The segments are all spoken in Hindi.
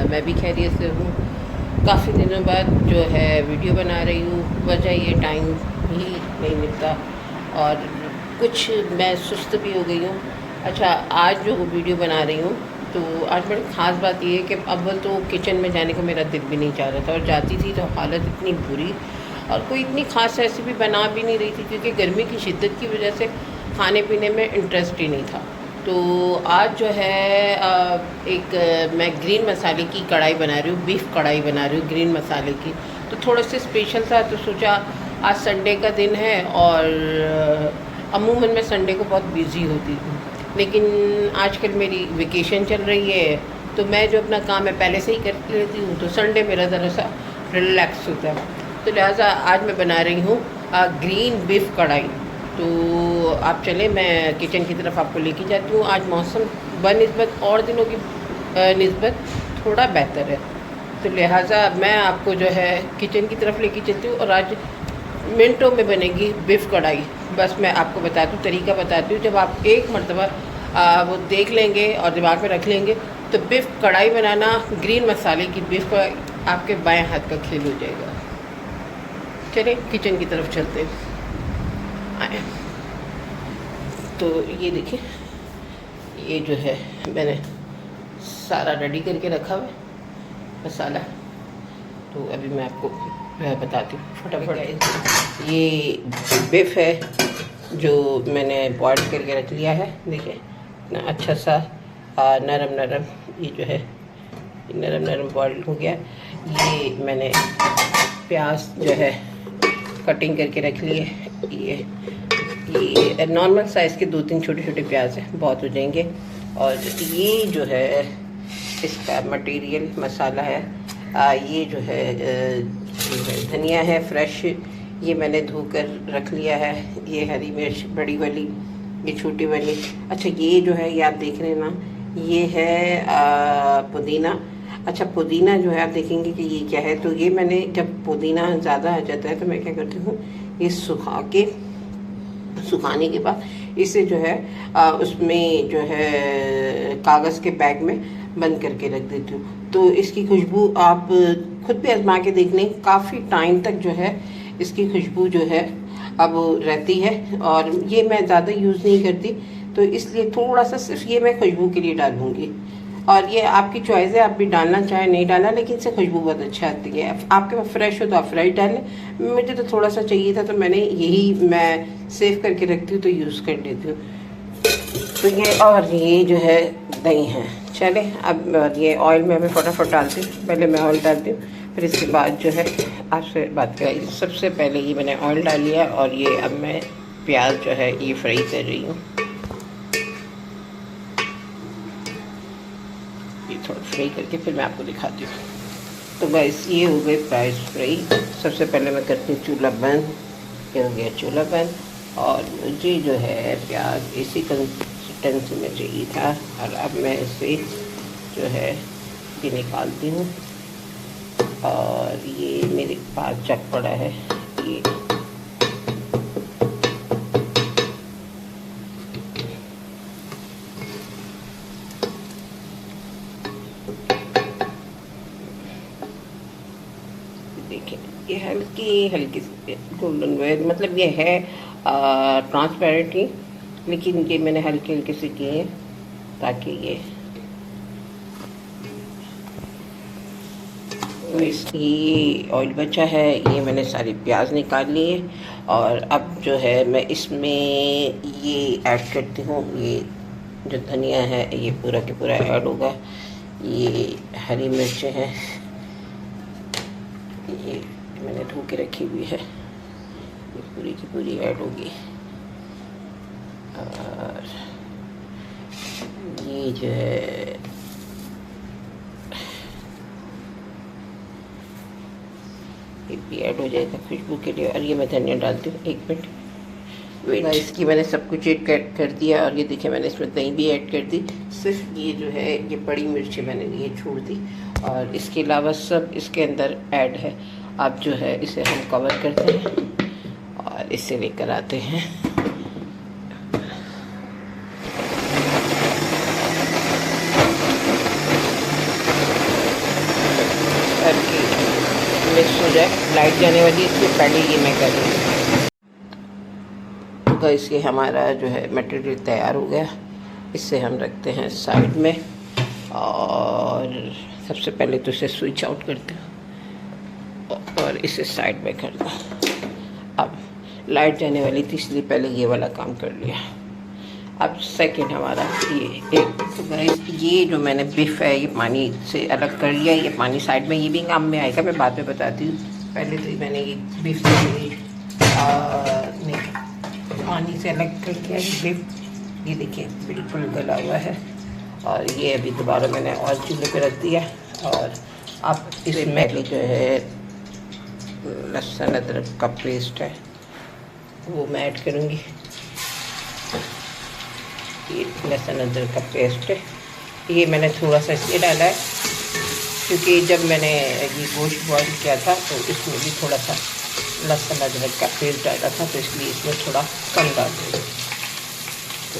मैं भी खैरियत से हूँ। काफ़ी दिनों बाद जो है वीडियो बना रही हूँ, वजह ये टाइम ही नहीं मिलता और कुछ मैं सुस्त भी हो गई हूँ। अच्छा, आज जो वीडियो बना रही हूँ तो आज बड़ी ख़ास बात ये है कि अव्वल तो किचन में जाने को मेरा दिल भी नहीं चाह रहा था और जाती थी तो हालत इतनी बुरी और कोई इतनी ख़ास रेसिपी बना भी नहीं रही थी क्योंकि गर्मी की शिद्दत की वजह से खाने पीने में इंटरेस्ट ही नहीं था। तो आज जो है मैं ग्रीन मसाले की कढ़ाई बना रही हूँ, बीफ कढ़ाई बना रही हूँ ग्रीन मसाले की। तो थोड़ा सा स्पेशल था तो सोचा आज संडे का दिन है और अमूमन मैं संडे को बहुत बिज़ी होती हूँ, लेकिन आजकल मेरी वेकेशन चल रही है तो मैं जो अपना काम है पहले से ही कर लेती हूँ, तो संडे मेरा ज़रा सा रिलैक्स होता है। तो लिहाजा आज मैं बना रही हूँ ग्रीन बीफ कढ़ाई। तो आप चले, मैं किचन की तरफ आपको लेके जाती हूँ। आज मौसम बनिस्बत और दिनों की निस्बत थोड़ा बेहतर है, तो लिहाजा मैं आपको जो है किचन की तरफ लेके चलती हूँ और आज मिनटों में बनेगी बीफ कढ़ाई। बस मैं आपको बताती हूँ, तरीका बताती हूँ। जब आप एक मरतबा वो देख लेंगे और दिमाग में रख लेंगे तो बीफ कढ़ाई बनाना, ग्रीन मसाले की बीफ कढ़ाई आपके बाएं हाथ का खेल हो जाएगा। चलिए किचन की तरफ चलते आए। तो ये देखिए, ये जो है मैंने सारा रेडी करके रखा हुआ है मसाला। तो अभी मैं आपको बताती हूँ फटाफट। ये बीफ है जो मैंने बॉयल करके रख लिया है। देखिए इतना अच्छा सा नरम नरम ये जो है नरम नरम बॉयल हो गया। ये मैंने प्याज जो है कटिंग करके रख लिए। ये नॉर्मल साइज़ के 2-3 छोटे छोटे प्याज हैं, बहुत हो जाएंगे। और ये जो है इसका मटेरियल मसाला है, ये जो है धनिया है फ्रेश, ये मैंने धोकर रख लिया है। ये हरी मिर्च बड़ी वाली, ये छोटी वाली। अच्छा, ये जो है ये आप देख रहे हैं ना, ये है पुदीना। अच्छा, पुदीना जो है आप देखेंगे कि ये क्या है। तो ये मैंने जब पुदीना ज़्यादा आ जाता है तो मैं क्या करती हूँ, ये सुखाने के बाद इसे जो है उसमें जो है कागज़ के बैग में बंद करके रख देती हूँ। तो इसकी खुशबू आप खुद भी आजमा के देख लें, काफ़ी टाइम तक जो है इसकी खुशबू जो है अब रहती है। और ये मैं ज़्यादा यूज़ नहीं करती, तो इसलिए थोड़ा सा सिर्फ ये मैं खुशबू के लिए डालूँगी। और ये आपकी चॉइस है, आप भी डालना चाहे नहीं डालना, लेकिन इससे खुशबू बहुत अच्छा आती है। आपके पास फ्रेश हो तो आप फ्रेश डालें, मुझे तो थोड़ा सा चाहिए था तो मैंने यही मैं सेव करके रखती हूँ तो यूज़ कर लेती हूँ। तो ये और ये जो है दही है। चले अब ये ऑयल में मैं फटाफट डालती हूँ। पहले मैं ऑयल डालती हूँ, फिर इसके बाद जो है आपसे बात करें। सबसे पहले ये मैंने ऑयल डाल लिया और ये अब मैं प्याज जो है ये फ्राई कर रही हूँ। ये थोड़ा फ्राई करके फिर मैं आपको दिखाती हूँ। तो बस ये हो गए प्याज फ्राई। सबसे पहले मैं करती हूँ चूल्हा बंद। ये हो गया चूल्हा बंद और मुझे जो है प्याज इसी कंसिस्टेंसी में चाहिए था। और अब मैं इसे जो है ये निकालती हूँ और ये मेरे पास चक पड़ा है। ये देखिए, ये हल्की हल्की गोल्डन वेयर, मतलब ये है ट्रांसपेरेंट ही, लेकिन ये मैंने हल्के हल्के से किए हैं ताकि ये तो इसकी ऑयल बचा है। ये मैंने सारी प्याज निकाल लिए और अब जो है मैं इसमें ये ऐड करती हूँ। ये जो धनिया है ये पूरा के पूरा ऐड होगा। ये हरी मिर्चें हैं, ये मैंने धो के रखी हुई है, ये पूरी की पूरी ऐड होगी। और ये जो है ये भी ऐड हो जाएगा खुशबू के लिए। और ये मैं धनिया डालती हूँ, 1 मिनट वेट। इसकी मैंने सब कुछ ऐड कर दिया और ये देखिए मैंने इसमें दही भी ऐड कर दी। सिर्फ ये जो है ये बड़ी मिर्ची मैंने ये छोड़ दी और इसके अलावा सब इसके अंदर ऐड है। अब जो है इसे हम कवर करते हैं और इसे लेकर आते हैं। हो जाए, लाइट जाने वाली है, इससे पहले ये मैं कर रही हूँ। तो इसके हमारा जो है मटेरियल तैयार हो गया। इससे हम रखते हैं साइड में और सबसे पहले तो इसे स्विच आउट करते हैं और इसे साइड में कर दो। अब लाइट जाने वाली थी इसलिए पहले ये वाला काम कर लिया। अब सेकंड हमारा ये एक, तो गाइस ये जो मैंने बीफ है ये पानी से अलग कर लिया। ये पानी साइड में, ये भी काम में आएगा, मैं बाद में बताती हूँ। पहले तो मैंने ये बीफ नहीं पानी से अलग कर लिया बीफ। ये देखिए बिल्कुल गला हुआ है और ये अभी दोबारा मैंने और चूल्हे पे रख दिया। और अब इसमें जो है लहसुन अदरक का पेस्ट है वो मैं ऐड करूँगी। ये लहसुन अदरक का पेस्ट है, ये मैंने थोड़ा सा इसलिए डाला है क्योंकि जब मैंने ये गोश्त बॉईल किया था तो इसमें भी थोड़ा सा लहसुन अदरक का पेस्ट डाला था, तो इसलिए इसमें थोड़ा कम डाल दूँगी। तो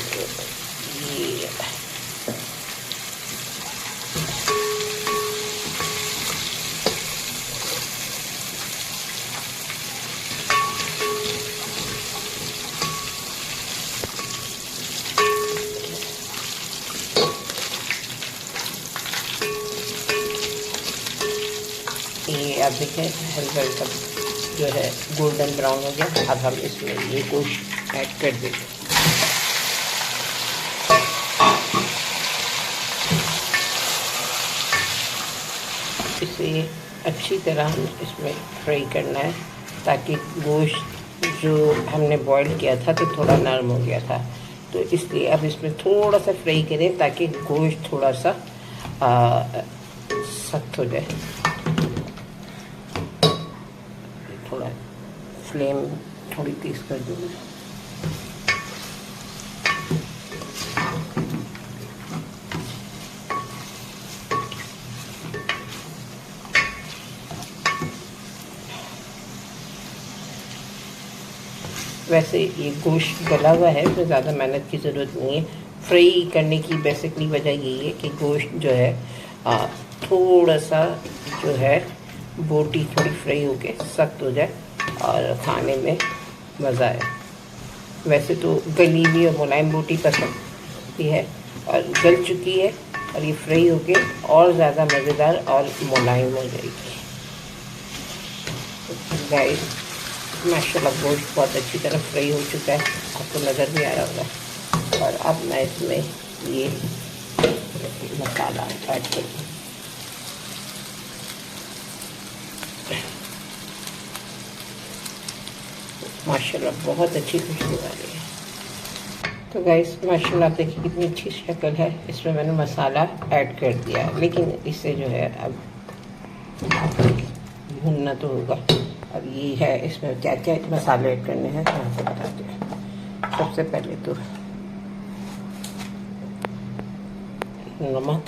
ये आप देखें हल्का हल्का जो है गोल्डन ब्राउन हो गया। अब हम इसमें ये गोश्त ऐड कर देंगे। इसे अच्छी तरह इसमें फ्राई करना है ताकि गोश्त जो हमने बॉईल किया था तो थोड़ा नरम हो गया था, तो इसलिए अब इसमें थोड़ा सा फ्राई करें ताकि गोश्त थोड़ा सा सख्त हो जाए। थोड़ा फ्लेम थोड़ी तेज कर दूँगी। वैसे ये गोश्त गला हुआ है तो ज़्यादा मेहनत की ज़रूरत नहीं है। फ्राई करने की बेसिकली वजह यही है कि गोश्त जो है थोड़ा सा जो है बोटी थोड़ी फ्राई होके सख्त हो जाए और खाने में मज़ा आए। वैसे तो गली हुई और मुलायम बोटी पसंद है और गल चुकी है और ये फ्राई होके और ज़्यादा मज़ेदार और मुलायम हो जाएगी। गाइस माशाल्लाह गोश्त बहुत अच्छी तरह फ्राई हो चुका है, आपको नज़र भी आ रहा होगा। और अब मैं इसमें ये मसाला ऐड कर दूँ। माशाल्लाह बहुत अच्छी खुशबू आ रही है। तो गाइस माशाल्लाह आप देखिए कितनी अच्छी शक्ल है। इसमें मैंने मसाला ऐड कर दिया, लेकिन इससे जो है अब भूनना तो होगा। अब ये है इसमें क्या क्या मसाले ऐड करने हैं तो आपको बताते हैं। सबसे पहले तो नमक,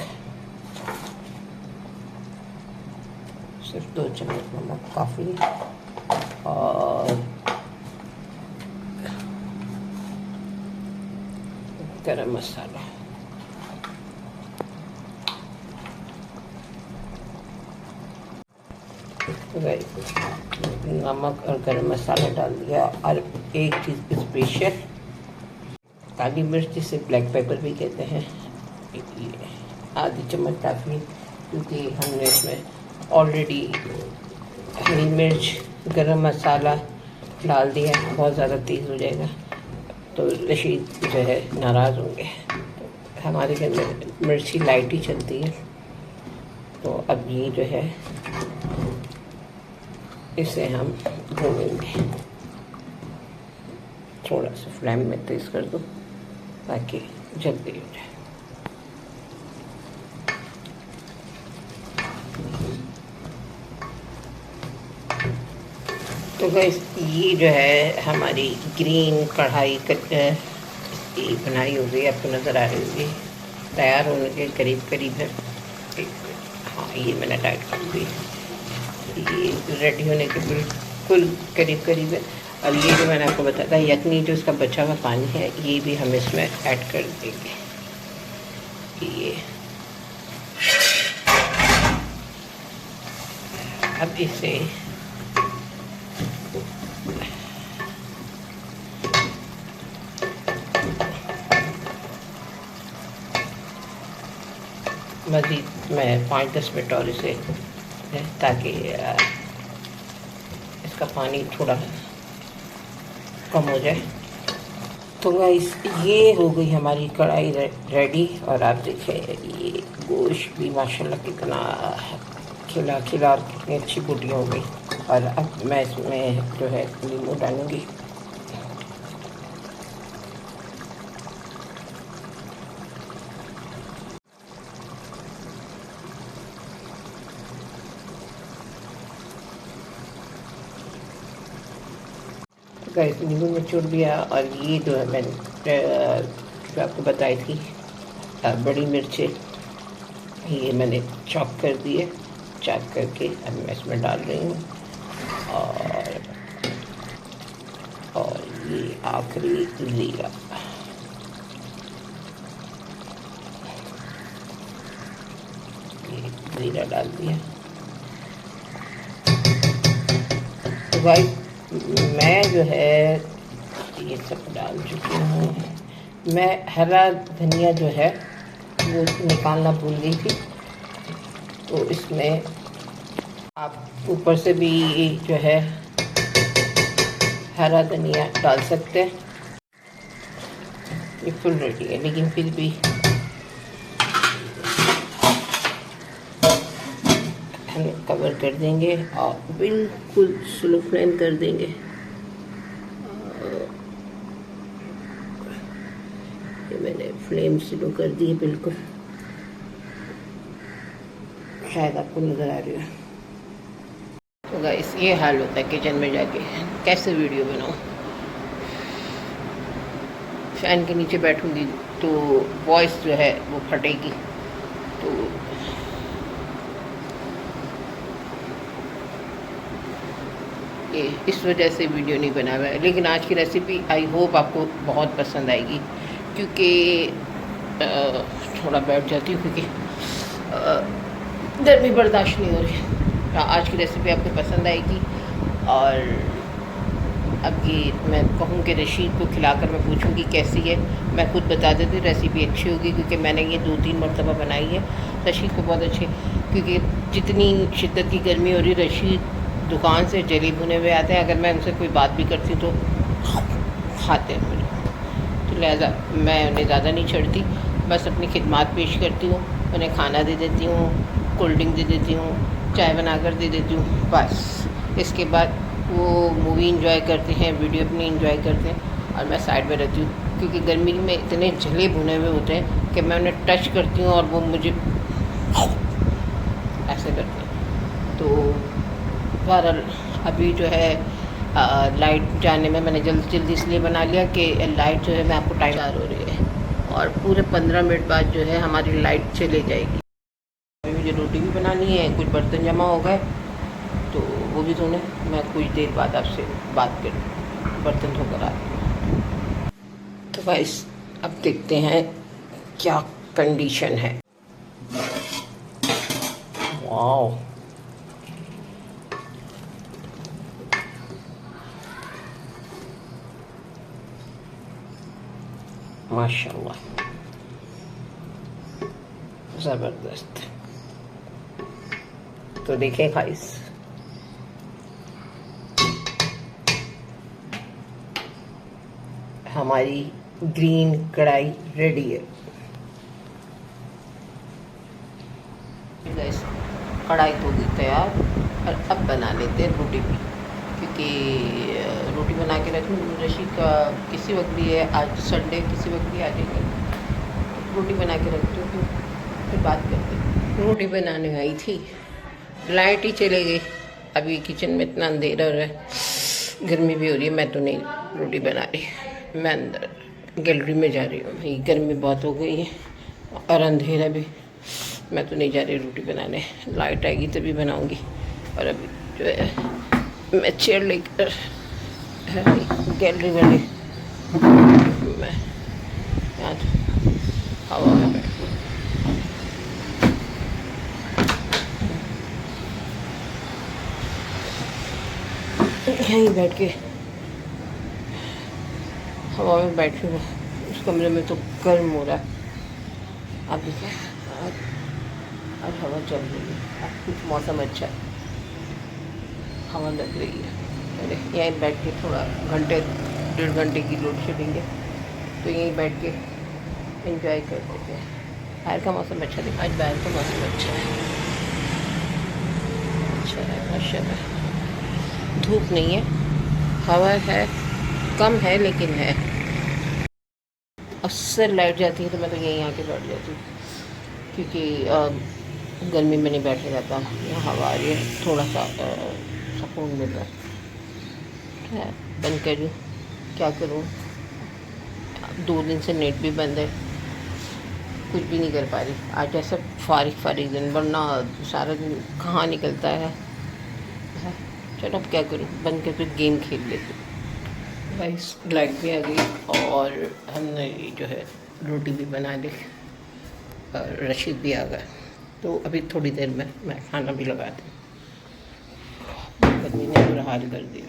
सिर्फ 2 चम्मच नमक काफ़ी, और गरम मसाला, नमक और गरम मसाला डाल दिया। और एक चीज़ स्पेशल काली मिर्च जिसे ब्लैक पेपर भी कहते हैं, आधी चम्मच काफ़ी, क्योंकि हमने इसमें ऑलरेडी हरी मिर्च गरम मसाला डाल दिया। बहुत ज़्यादा तेज़ हो जाएगा तो रशीद जो है नाराज़ होंगे। तो हमारे घर में मिर्ची लाइट ही चलती है। तो अब ये जो है इसे हम भूनेंगे। थोड़ा सा फ्लेम में तेज़ कर दो ताकि जल्दी हो जाए। तो गाइस ये जो है हमारी ग्रीन कढ़ाई बनाई हो गई, आपको नज़र आ रही होगी, तैयार होने के करीब करीब है। हाँ ये मैंने टाइट कर दी, ये रेडी होने के बिल्कुल करीब करीब है। और ये जो मैंने आपको बताया था यखनी जो इसका बचा हुआ पानी है ये भी हम इसमें ऐड कर देंगे। ये अब इसे मज़ीद मैं 5-10 मिनट और इसे ताकि इसका पानी थोड़ा कम हो जाए। तो गाइस ये हो गई हमारी कढ़ाई रेडी। और आप देखें ये गोश्त भी माशाल्लाह कितना खिला खिला और कितनी अच्छी बूटियाँ हो गई। और अब मैं इसमें जो है नींबू डालूँगी। गाइस नींबू निचोड़ दिया। और ये जो है मैंने जो आपको बताई थी बड़ी मिर्चें, ये मैंने चॉप कर दिए। चॉप करके अब मैं इसमें डाल रही हूँ। और ये आखिरी ज़ीरा, ये ज़ीरा डाल दिया। तो भाई मैं जो है ये सब डाल चुकी हूँ। मैं हरा धनिया जो है वो निकालना भूल गई थी, तो इसमें आप ऊपर से भी जो है हरा धनिया डाल सकते हैं। ये फुल रेडी है, लेकिन फिर भी हम कवर कर देंगे और बिल्कुल स्लो फ्लेम कर देंगे। ये मैंने फ्लेम स्लो कर दी है बिल्कुल, शायद आपको नज़र आ रही है। तो गाइस ये हाल होता है किचन में जाके, कैसे वीडियो बनाऊं। फैन के नीचे बैठूंगी तो वॉइस जो है वो फटेगी। तो ये इस वजह से वीडियो नहीं बना हुआ है। लेकिन आज की रेसिपी आई होप आपको बहुत पसंद आएगी, क्योंकि थोड़ा बैठ जाती हूँ क्योंकि गर्मी बर्दाश्त नहीं हो रही। आज की रेसिपी आपको पसंद आएगी। और अब ये मैं कहूँ कि रशीद को खिलाकर मैं पूछूंगी कैसी है। मैं खुद बता देती हूँ रेसिपी अच्छी होगी, क्योंकि मैंने ये 2-3 मरतबा बनाई है। रशीद को बहुत अच्छी, क्योंकि जितनी शिद्दत की गर्मी हो रही, रशीद दुकान से जली भुने हुए आते हैं। अगर मैं उनसे कोई बात भी करती तो खाते हैं मुझे, तो लिहाजा मैं उन्हें ज़्यादा नहीं छेड़ती, बस अपनी खिदमत पेश करती हूँ। उन्हें खाना दे देती हूँ, कोल्ड ड्रिंक दे देती हूँ, चाय बना कर दे देती हूँ, बस। इसके बाद वो मूवी इंजॉय करते हैं, वीडियो अपनी इंजॉय करते हैं, और मैं साइड में रहती हूँ। क्योंकि गर्मी में इतने जले भुने हुए होते हैं कि मैं उन्हें टच करती हूँ और वो मुझे ऐसे करते हैं। तो बहरहाल अभी जो है लाइट जाने में मैंने जल्दी इसलिए बना लिया कि लाइट जो है मैं आपको टाइम हो रही है, और पूरे 15 मिनट बाद जो है हमारी लाइट चली जाएगी। अभी मुझे रोटी भी बनानी है, कुछ बर्तन जमा हो गए तो वो भी धोने। मैं कुछ देर बाद आपसे बात कर बर्तन धोकर आती हूँ। तो गाइस अब देखते हैं क्या कंडीशन है। वाओ, माशाल्लाह, ज़बरदस्त। तो देखें गाइस, हमारी ग्रीन कढ़ाई रेडी है। गाइस कढ़ाई तो होगी तैयार, और अब बना लेते हैं रोटी भी, क्योंकि रोटी बना के रखूँ। रशीद का किसी वक्त भी है, आज संडे किसी वक्त भी आ जाएंगे। रोटी बना के रखती हूँ, फिर बात करते हैं। रोटी बनाने आई थी, लाइट ही चले गई। अभी किचन में इतना अंधेरा हो रहा है, गर्मी भी हो रही है। मैं तो नहीं रोटी बना रही, मैं अंदर गैलरी में जा रही हूँ। भाई गर्मी बहुत हो गई है और अंधेरा भी, मैं तो नहीं जा रही रोटी बनाने। लाइट आएगी तभी बनाऊँगी। और अभी जो है मैं चेयर लेकर गैलरी वाली मैं यहाँ हवा में बैठ यहीं बैठ के हवा में बैठी हूँ। उस कमरे में तो गर्म हो रहा है। अब देखिए आज हवा चल रही है, आज कुछ मौसम अच्छा है, हवा लग रही है। अरे यहीं बैठ के थोड़ा घंटे 1.5 घंटे की लोड शेडिंग है, तो यहीं बैठ के एंजॉय कर लेते हैं। बाहर का मौसम अच्छा है, आज बाहर का मौसम अच्छा है, अच्छा है माशाल्लाह। धूप नहीं है, हवा है, कम है लेकिन है। अक्सर लाइट जाती है तो मैं तो यहीं आके बैठ जाती हूँ, क्योंकि गर्मी में नहीं बैठा जाता। यहाँ हवा आ रही है, थोड़ा सा सुकून मिल रहा है। बंद करूँ, क्या करूँ, 2 दिन से नेट भी बंद है, कुछ भी नहीं कर पा रही। आज ऐसा फारिग दिन, वरना सारा दिन कहाँ निकलता है। चलो अब क्या करूँ, बंद करके गेम खेल लेती हूँ। गाइस लाइट भी आ गई और हमने जो है रोटी भी बना ली और रशीद भी आ गया, तो अभी थोड़ी देर में मैं खाना भी लगा दूँ। गर्मी ने बुरा हाल कर दिया।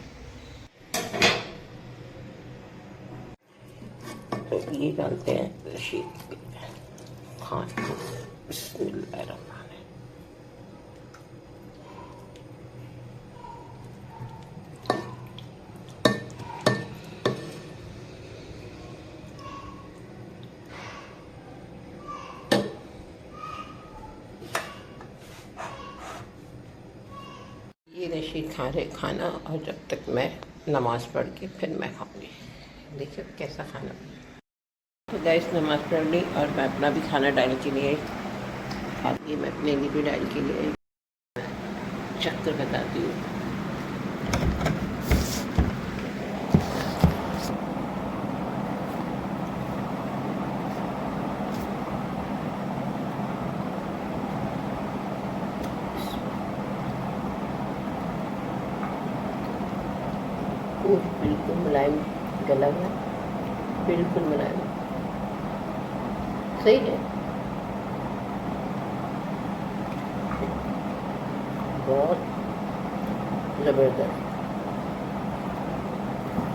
तो ये डालते हैं रशीद खाने को। बिस्मिल्लाहिर्रहमानिर्रहीम। ये रशीद खा रहे खाना, और जब तक मैं नमाज़ पढ़ के फिर मैं खाऊंगी। देखिए कैसा खाना। तो गैस नमाज़ पढ़ ली और मैं अपना भी खाना डाल के लिए ये मैं अपने लिए भी डाल के लिए चक्कर बताती हूँ। बिल्कुल मुलायम गला है, बिल्कुल मुलायम, सही है, बहुत ज़बरदस्त।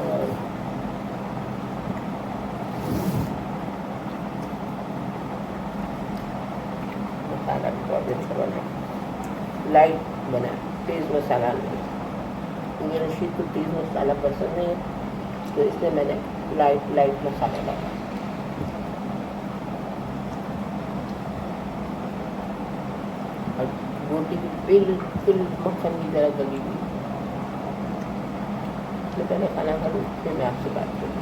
और मसाला भी बहुत अच्छा बना, लाइट बना, तेज़ मसाला नहीं। क्योंकि रशीद को तेज़ मसाला पसंद नहीं है, तो इसलिए मैंने लाइट मसाला डाला। और रोटी भी बिल्कुल मक्खन की तरह गली हुई। मैं पहले खाना खा लूँ, फिर मैं आपसे बात करूँ।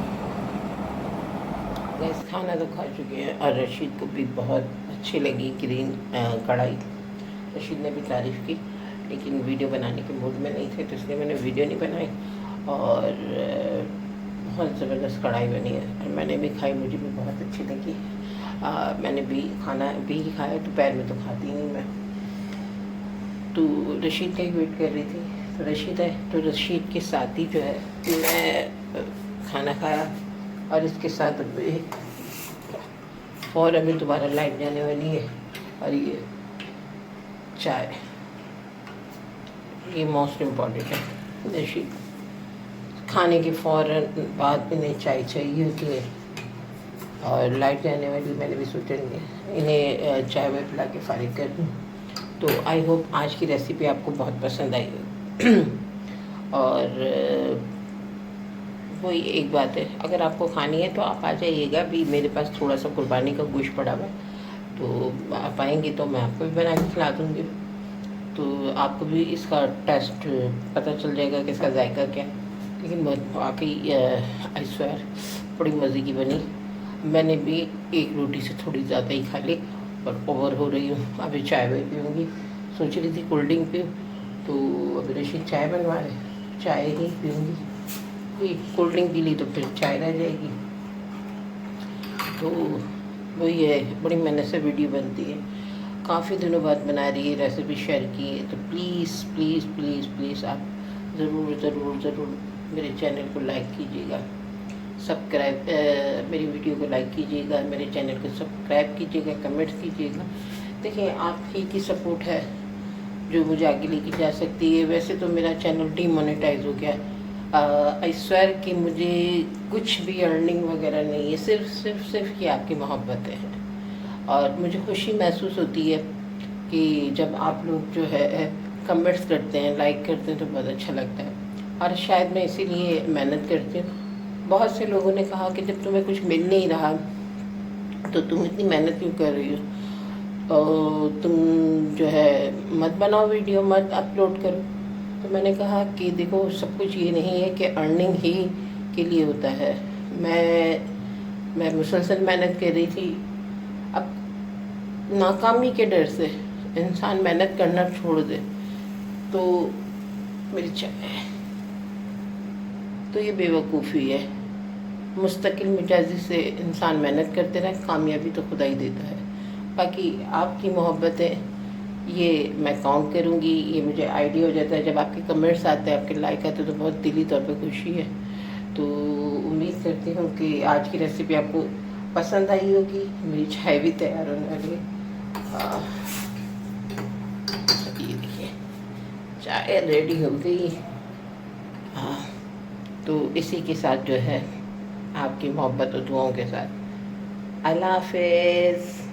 गैस खाना तो खा चुके हैं और रशीद को भी बहुत अच्छी लगी ग्रीन कढ़ाई। रशीद ने भी तारीफ़ की, लेकिन वीडियो बनाने के मूड में नहीं थे, तो इसलिए मैंने वीडियो नहीं बनाई। और बहुत ज़बरदस्त कढ़ाई बनी है और मैंने भी खाई, मुझे भी बहुत अच्छी लगी। मैंने भी खाना भी खाया, दोपहर में तो खाती नहीं मैं, तो रशीद का ही वेट कर रही थी। तो रशीद है, तो रशीद के साथ ही जो है मैं खाना खाया, और इसके साथ और अभी दोबारा लाइट जाने वाली है। और ये चाय, ये मोस्ट इम्पॉर्टेंट है। रशीद खाने के फ़ौरन बाद में नहीं चाय चाहिए होती है, और लाइट जाने वाली, मैंने भी सोचा नहीं इन्हें चाय वाय पिला के फारिग कर दूँ। तो आई होप आज की रेसिपी आपको बहुत पसंद आई हो। और वही एक बात है, अगर आपको खानी है तो आप आ जाइएगा। भी मेरे पास थोड़ा सा कुर्बानी का गोश्त पड़ा हुआ है, तो आप आएंगे तो मैं आपको भी बना के खिला दूँगी। तो आपको भी इसका टेस्ट पता चल जाएगा कि इसका जायका क्या है। लेकिन वाकई आई स्वेयर बड़ी मज़े की बनी। मैंने भी एक रोटी से थोड़ी ज़्यादा ही खा ली और ओवर हो रही हूँ। अभी चाय वाय पीऊँगी, सोच रही थी कोल्ड ड्रिंक पीऊँ, तो अभी रशीद चाय बनवा रहे, चाय ही पीऊँगी। कोल्ड ड्रिंक पी ली तो फिर चाय रह जाएगी। तो वही है, बड़ी मेहनत से वीडियो बनती है, काफ़ी दिनों बाद बना रही है, रेसिपी शेयर की है। तो प्लीज़ प्लीज़ प्लीज़ प्लीज़ आप ज़रूर मेरे चैनल को लाइक कीजिएगा, सब्सक्राइब मेरी वीडियो को लाइक कीजिएगा, मेरे चैनल को सब्सक्राइब कीजिएगा, कमेंट्स कीजिएगा। देखिए आप ही की सपोर्ट है जो मुझे आगे लेके जा सकती है। वैसे तो मेरा चैनल डीमोनेटाइज हो गया, आई स्वेयर कि मुझे कुछ भी अर्निंग वगैरह नहीं है, सिर्फ कि आपकी मोहब्बतें हैं। और मुझे खुशी महसूस होती है कि जब आप लोग जो है कमेंट्स करते हैं, लाइक करते हैं तो बहुत अच्छा लगता है। और शायद मैं इसीलिए मेहनत करती हूँ। बहुत से लोगों ने कहा कि जब तुम्हें कुछ मिल नहीं रहा तो तुम इतनी मेहनत क्यों कर रही हो, और तुम जो है मत बनाओ वीडियो, मत अपलोड करो। तो मैंने कहा कि देखो, सब कुछ ये नहीं है कि अर्निंग ही के लिए होता है। मैं मुसलसल मेहनत कर रही थी। अब नाकामी के डर से इंसान मेहनत करना छोड़ दे तो मेरी चाय, तो ये बेवकूफ़ी है। मुस्तकिल मिजाजी से इंसान मेहनत करते रहे, कामयाबी तो खुदा ही देता है। बाकी आपकी मोहब्बतें ये मैं काउंट करूँगी, ये मुझे आइडिया हो जाता है। जब आपके कमेंट्स आते हैं, आपके लाइक आते हैं, तो बहुत दिली तौर पे खुशी है। तो उम्मीद करती हूँ कि आज की रेसिपी आपको पसंद आई होगी। मेरी चाय भी तैयार होने वाली है। ये देखिए, चाय रेडी हो गई। हाँ, तो इसी के साथ जो है आपकी मोहब्बत और दुआओं के साथ अल्लाह हाफ़िज़।